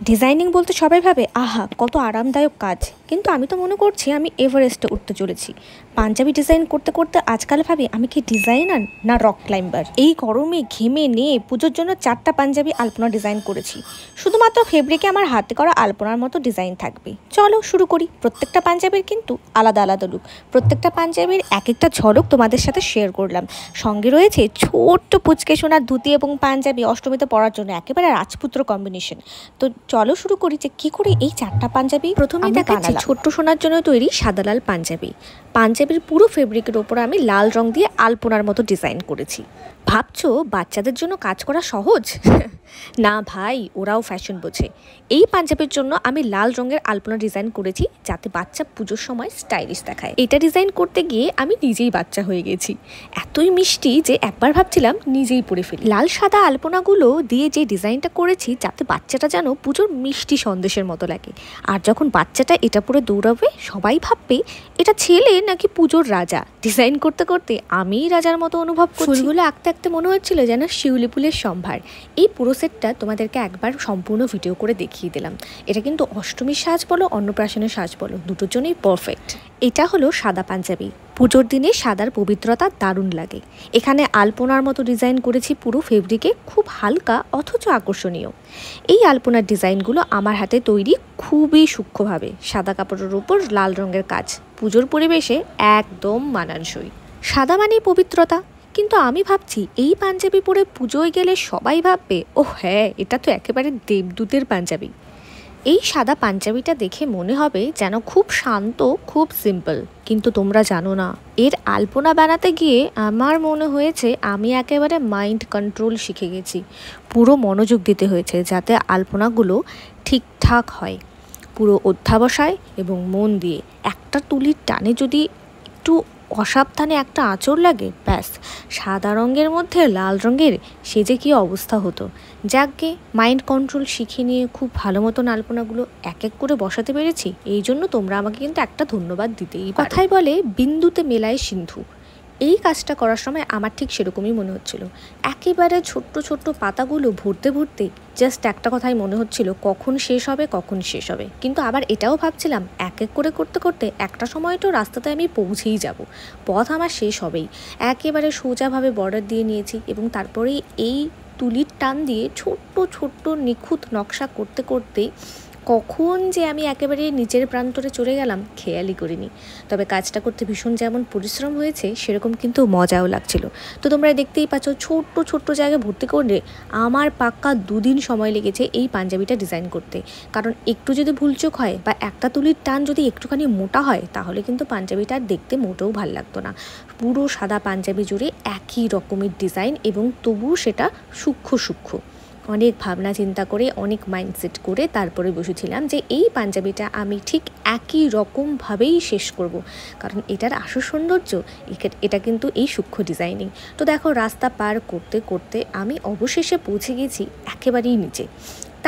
Designing বলতে সবাই ভাবে আহা কত আরামদায়ক কাজ, কিন্তু আমি তো মনে করছি আমি এভারেস্টে উঠতে চলেছি। পাঞ্জাবি ডিজাইন করতে করতে আজকাল ভাবি আমি কি ডিজাইনার না রক ক্লাইম্বার। এই গরমে ঘেমে নিয়ে পুজোর জন্য 4টা পাঞ্জাবি আলপনা ডিজাইন করেছি। শুধুমাত্র ফেব্রিকে আমার হাতে করা আলপনার মতো ডিজাইন থাকবে। চলো শুরু করি। প্রত্যেকটা পাঞ্জাবির কিন্তু আলাদা আলাদা লুক, প্রত্যেকটা পাঞ্জাবির এক একটা ঝলক তোমাদের সাথে শেয়ার করলাম। সঙ্গে রয়েছে ছোট্ট পুচকে সোনার ধুতি এবং পাঞ্জাবি অষ্টমীতে পরার জন্য একেবারে রাজপুত্র কম্বিনেশন। তো চলো শুরু করি যে কি করে এই 4টা পাঞ্জাবি প্রথমে দেখাচ্ছি। ছোট্ট সোনার জন্য তৈরি সাদা লাল পাঞ্জাবি। পাঞ্জাবির পুরো ফেব্রিকের ওপর আমি লাল রং দিয়ে আলপনার মতো ডিজাইন করেছি। ভাবছো বাচ্চাদের জন্য কাজ করা সহজ? না ভাই, ওরাও ফ্যাশন বোঝে। এই পাঞ্জাবির জন্য আমি লাল রঙের আলপনা ডিজাইন করেছি যাতে বাচ্চা পুজোর সময় স্টাইলিশ দেখায়। এটা ডিজাইন করতে গিয়ে আমি নিজেই বাচ্চা হয়ে গেছি। এতই মিষ্টি যে একবার ভাবছিলাম নিজেই পরে ফেলি। লাল সাদা আলপনাগুলো দিয়ে যে ডিজাইনটা করেছি যাতে বাচ্চাটা যেন পুজোর মিষ্টি সন্দেশের মতো লাগে। আর যখন বাচ্চাটা এটা পরে দৌড়াবে সবাই ভাববে এটা ছেলে নাকি পুজোর রাজা। ডিজাইন করতে করতে আমিই রাজার মতো অনুভব করছি। ফুলগুলো আঁকতে আঁকতে মনে হচ্ছিল যেন শিউলি ফুলের সম্ভার। এই পুরো সেটটা তোমাদেরকে একবার সম্পূর্ণ ভিডিও করে দেখিয়ে দিলাম। এটা কিন্তু অষ্টমীর সাজ বলো অন্নপ্রাশনের সাজ বলো দুটোর জন্যই পারফেক্ট। এটা হলো সাদা পাঞ্জাবি। পুজোর দিনে সাদার পবিত্রতা দারুণ লাগে। এখানে আলপনার মতো ডিজাইন করেছি পুরো ফেব্রিকে, খুব হালকা অথচ আকর্ষণীয়। এই আলপনার ডিজাইনগুলো আমার হাতে তৈরি খুবই সূক্ষ্মভাবে। সাদা কাপড়ের উপর লাল রঙের কাজ পুজোর পরিবেশে একদম মানানসই। সাদা মানেই পবিত্রতা, কিন্তু আমি ভাবছি এই পাঞ্জাবি পরে পুজোয় গেলে সবাই ভাববে ও হ্যাঁ এটা তো একেবারে দেবদূতের পাঞ্জাবি। এই সাদা পাঞ্জাবিটা দেখে মনে হবে যেন খুব শান্ত, খুব সিম্পল, কিন্তু তোমরা জানো না এর আলপনা বানাতে গিয়ে আমার মনে হয়েছে আমি একেবারে মাইন্ড কন্ট্রোল শিখে গেছি। পুরো মনোযোগ দিতে হয়েছে যাতে আলপনাগুলো ঠিকঠাক হয়, পুরো অধ্যাবসায় এবং মন দিয়ে। একটা তুলির টানে যদি একটু অসাবধানে একটা আঁচড় লাগে, ব্যাস সাদা রঙের মধ্যে লাল রঙের সে যে কী অবস্থা হতো। যাকগে মাইন্ড কন্ট্রোল শিখে নিয়ে খুব ভালো মতন আলপনাগুলো এক এক করে বসাতে পেরেছি। এই জন্য তোমরা আমাকে কিন্তু একটা ধন্যবাদ দিতেই পারো। কথাই বলে বিন্দুতে মেলায় সিন্ধু। এই কাজটা করার সময় আমার ঠিক সেরকমই মনে হচ্ছিল। একেবারে ছোট্ট ছোট্ট পাতাগুলো ভরতে ভরতে জাস্ট একটা কথাই মনে হচ্ছিল কখন শেষ হবে কখন শেষ হবে। কিন্তু আবার এটাও ভাবছিলাম এক এক করে করতে করতে একটা সময় তো রাস্তাতে আমি পৌঁছেই যাব, পথ আমার শেষ হবেই। একেবারে সোজাভাবে বর্ডার দিয়ে নিয়েছি এবং তারপরেই এই তুলির টান দিয়ে ছোট্ট ছোট্ট নিখুঁত নকশা করতে করতে কখন যে আমি একেবারে নিচের প্রান্তরে চলে গেলাম খেয়ালই করিনি। তবে কাজটা করতে ভীষণ যেমন পরিশ্রম হয়েছে সেরকম কিন্তু মজাও লাগছিল। তো তোমরা দেখতেই পাচ্ছ ছোট্ট ছোট্ট জায়গায় ভর্তি করে আমার পাক্কা 2 দিন সময় লেগেছে এই পাঞ্জাবিটা ডিজাইন করতে। কারণ একটু যদি ভুলচোক হয় বা একটা তুলির টান যদি একটুখানি মোটা হয় তাহলে কিন্তু পাঞ্জাবিটা দেখতে মোটেও ভাল লাগতো না। পুরো সাদা পাঞ্জাবি জুড়ে একই রকমের ডিজাইন এবং তবুও সেটা সূক্ষ্ম সূক্ষ্ম। অনেক ভাবনা চিন্তা করে অনেক মাইন্ডসেট করে তারপরে বসেছিলাম যে এই পাঞ্জাবিটা আমি ঠিক একই রকমভাবেই শেষ করব, কারণ এটার আসল সৌন্দর্য এটা কিন্তু এই সূক্ষ্ম ডিজাইনিং। তো দেখো রাস্তা পার করতে করতে আমি অবশেষে পৌঁছে গেছি একেবারেই নিচে।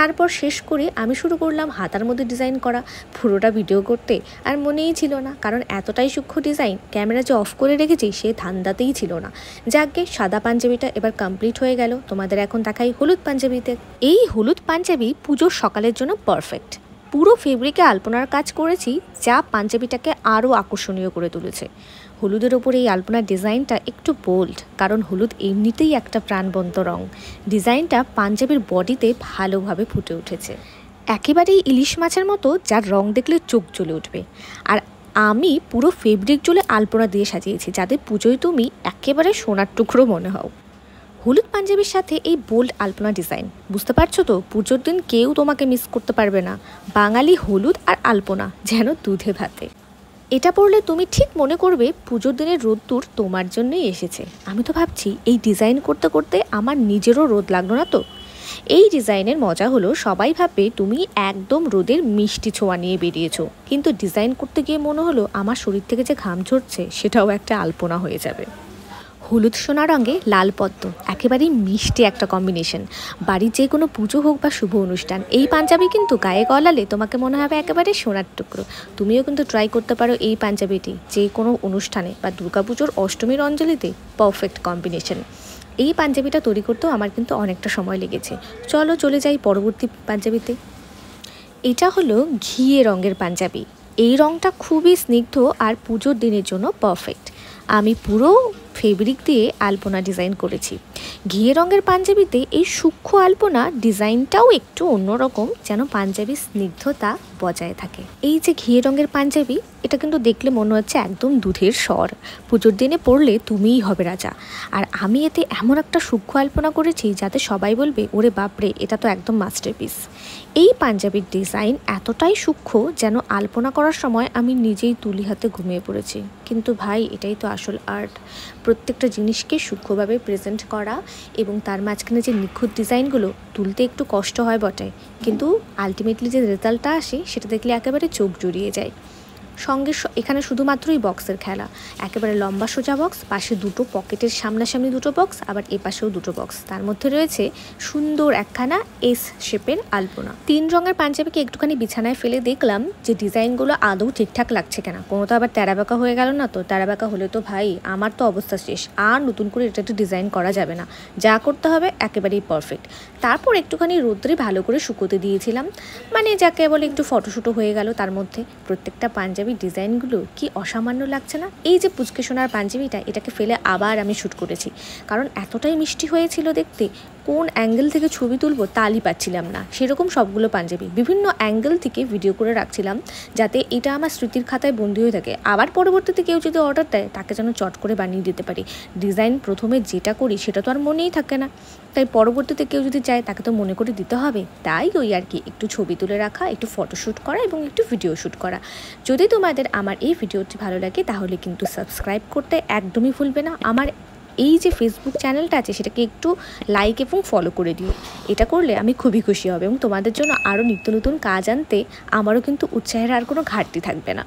তারপর শেষ করে আমি শুরু করলাম হাতার মধ্যে ডিজাইন করা। পুরোটা ভিডিও করতে আর মনেই ছিল না, কারণ এতটাই সূক্ষ্ম ডিজাইন ক্যামেরা যে অফ করে রেখেছি সে ধান্দাতেই ছিল না। যাকে সাদা পাঞ্জাবিটা এবার কমপ্লিট হয়ে গেল। তোমাদের এখন দেখাই হলুদ পাঞ্জাবিতে। এই হলুদ পাঞ্জাবি পুজোর সকালের জন্য পারফেক্ট। পুরো ফেব্রিকে আলপনার কাজ করেছি যা পাঞ্জাবিটাকে আরও আকর্ষণীয় করে তুলেছে। হলুদের ওপর এই আলপনার ডিজাইনটা একটু বোল্ড, কারণ হলুদ এমনিতেই একটা প্রাণবন্ত রং। ডিজাইনটা পাঞ্জাবির বডিতে ভালোভাবে ফুটে উঠেছে, একেবারেই ইলিশ মাছের মতো যার রং দেখলে চোখ জ্বলে উঠবে। আর আমি পুরো ফেব্রিক জ্বলে আলপনা দিয়ে সাজিয়েছি যাতে পুজোয় তুমি একেবারে সোনার টুকরো মনে হও। হলুদ পাঞ্জাবির সাথে এই বোল্ড আলপনা ডিজাইন, বুঝতে পারছো তো পুজোর দিন কেউ তোমাকে মিস করতে পারবে না। বাঙালি হলুদ আর আলপনা যেন দুধে ভাতে। এটা পড়লে তুমি ঠিক মনে করবে পুজোর দিনের রোদ্দুর তোমার জন্যই এসেছে। আমি তো ভাবছি এই ডিজাইন করতে করতে আমার নিজেরও রোদ লাগলো না তো। এই ডিজাইনের মজা হলো সবাই ভাববে তুমি একদম রোদের মিষ্টি ছোঁয়া নিয়ে বেরিয়েছো, কিন্তু ডিজাইন করতে গিয়ে মনে হলো আমার শরীর থেকে যে ঘাম ঝরছে সেটাও একটা আলপনা হয়ে যাবে। হলুদ সোনা রঙে লাল পদ্ম একেবারেই মিষ্টি একটা কম্বিনেশন। বাড়ির যে কোনো পুজো হোক বা শুভ অনুষ্ঠান এই পাঞ্জাবি কিন্তু গায়ে গলালে তোমাকে মনে হবে একেবারে সোনার টুকরো। তুমিও কিন্তু ট্রাই করতে পারো এই পাঞ্জাবিটি যে কোনো অনুষ্ঠানে বা দুর্গাপুজোর অষ্টমীর অঞ্জলিতে পারফেক্ট কম্বিনেশন। এই পাঞ্জাবিটা তৈরি করতেও আমার কিন্তু অনেকটা সময় লেগেছে। চলো চলে যাই পরবর্তী পাঞ্জাবিতে। এটা হলো ঘিয়ে রঙের পাঞ্জাবি। এই রঙটা খুবই স্নিগ্ধ আর পুজোর দিনের জন্য পারফেক্ট। আমি পুরো ফেব্রিক দিয়ে আলপনা ডিজাইন করেছি। ঘিয়ে রঙের পাঞ্জাবিতে এই সূক্ষ্ম আলপনা ডিজাইনটাও একটু অন্যরকম, যেন পাঞ্জাবির স্নিগ্ধতা বজায় থাকে। এই যে ঘিয়ে রঙের পাঞ্জাবি, এটা কিন্তু দেখলে মনে হচ্ছে একদম দুধের স্বর। পুজোর দিনে পরলে তুমিই হবে রাজা। আর আমি এতে এমন একটা সূক্ষ্ম আলপনা করেছি যাতে সবাই বলবে, ওরে বাপরে, এটা তো একদম মাস্টারপিস। এই পাঞ্জাবির ডিজাইন এতটাই সূক্ষ্ম যেন আলপনা করার সময় আমি নিজেই তুলি হাতে ঘুমিয়ে পড়েছি। কিন্তু ভাই, এটাই তো আসল আর্ট। প্রত্যেকটা জিনিসকে সূক্ষ্মভাবে প্রেজেন্ট করা এবং তার মাঝখানে যে নিখুঁত ডিজাইনগুলো তুলতে একটু কষ্ট হয় বটে, কিন্তু আলটিমেটলি যে রেজাল্টটা আসে সেটা দেখলে একেবারে চোখ জুড়িয়ে যায়। সঙ্গে এখানে শুধুমাত্রই বক্সের খেলা, একেবারে লম্বা সোজা বক্স, পাশে দুটো পকেটের সামনাসামনি দুটো বক্স, আবার এপাশেও দুটো বক্স, তার মধ্যে রয়েছে সুন্দর একখানা এস শেপের আলপনা। 3 রঙের পাঞ্জাবিকে একটুখানি বিছানায় ফেলে দেখলাম যে ডিজাইনগুলো আদৌ ঠিকঠাক লাগছে কিনা। কোনো তো আবার তেরাবাঁকা হয়ে গেল না তো? তেরাবাঁকা হলে তো ভাই আমার তো অবস্থা শেষ, আর নতুন করে এটা একটু ডিজাইন করা যাবে না। যা করতে হবে একেবারেই পারফেক্ট। তারপর একটুখানি রোদ্রে ভালো করে শুকোতে দিয়েছিলাম, মানে যাকে বলে একটু ফটোশুটও হয়ে গেল তার মধ্যে। প্রত্যেকটা পাঞ্জাবি ডিজাইনগুলো কি অসামান্য লাগছে না? এই যে পুচকে সোনার পাঞ্জাবিটা, এটাকে ফেলে আবার আমি শ্যুট করেছি, কারণ এতটাই মিষ্টি হয়েছিল দেখতে। কোন অ্যাঙ্গেল থেকে ছবি তুলবো তালই পাচ্ছিলাম না। সেরকম সবগুলো পাঞ্জাবি বিভিন্ন অ্যাঙ্গেল থেকে ভিডিও করে রাখছিলাম, যাতে এটা আমার স্মৃতির খাতায় বন্দী হয়ে থাকে। আবার পরবর্তীতে কেউ যদি অর্ডার দেয়, তাকে যেন চট করে বানিয়ে দিতে পারি। ডিজাইন প্রথমে যেটা করি সেটা তো আর মনেই থাকে না, তাই পরবর্তীতে কেউ যদি চায় তাকে তো মনে করে দিতে হবে। তাই ওই আর কি, একটু ছবি তুলে রাখা, একটু ফটোশ্যুট করা এবং একটু ভিডিও শ্যুট করা। যদি তোমাদের আমার এই ভিডিওটি ভালো লাগে তাহলে কিন্তু সাবস্ক্রাইব করতে একদমই ভুলবে না। আমার এই যে ফেসবুক চ্যানেলটা আছে সেটাকে একটু লাইক এবং ফলো করে দিও। এটা করলে আমি খুবই খুশি হব এবং তোমাদের জন্য আরও নিত্য নতুন কাজ আনতে আমারও কিন্তু উৎসাহের আর কোনো ঘাটতি থাকবে না।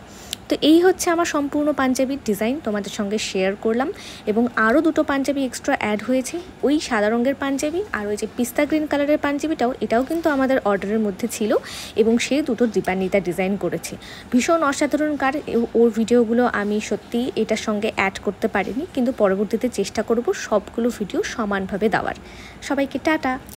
তো এই হচ্ছে আমার সম্পূর্ণ পাঞ্জাবির ডিজাইন, তোমাদের সঙ্গে শেয়ার করলাম। এবং আরও দুটো পাঞ্জাবি এক্সট্রা অ্যাড হয়েছে, ওই সাদা রঙের পাঞ্জাবি আর ওই যে পিস্তা গ্রিন কালারের পাঞ্জাবিটাও, এটাও কিন্তু আমাদের অর্ডারের মধ্যে ছিল এবং সে দুটো দীপান্বিতা ডিজাইন করেছে। ভীষণ অসাধারণ কার। ওর ভিডিওগুলো আমি সত্যি এটার সঙ্গে অ্যাড করতে পারিনি, কিন্তু পরবর্তীতে চেষ্টা করব সবগুলো ভিডিও সমানভাবে দেওয়ার। সবাইকে টাটা।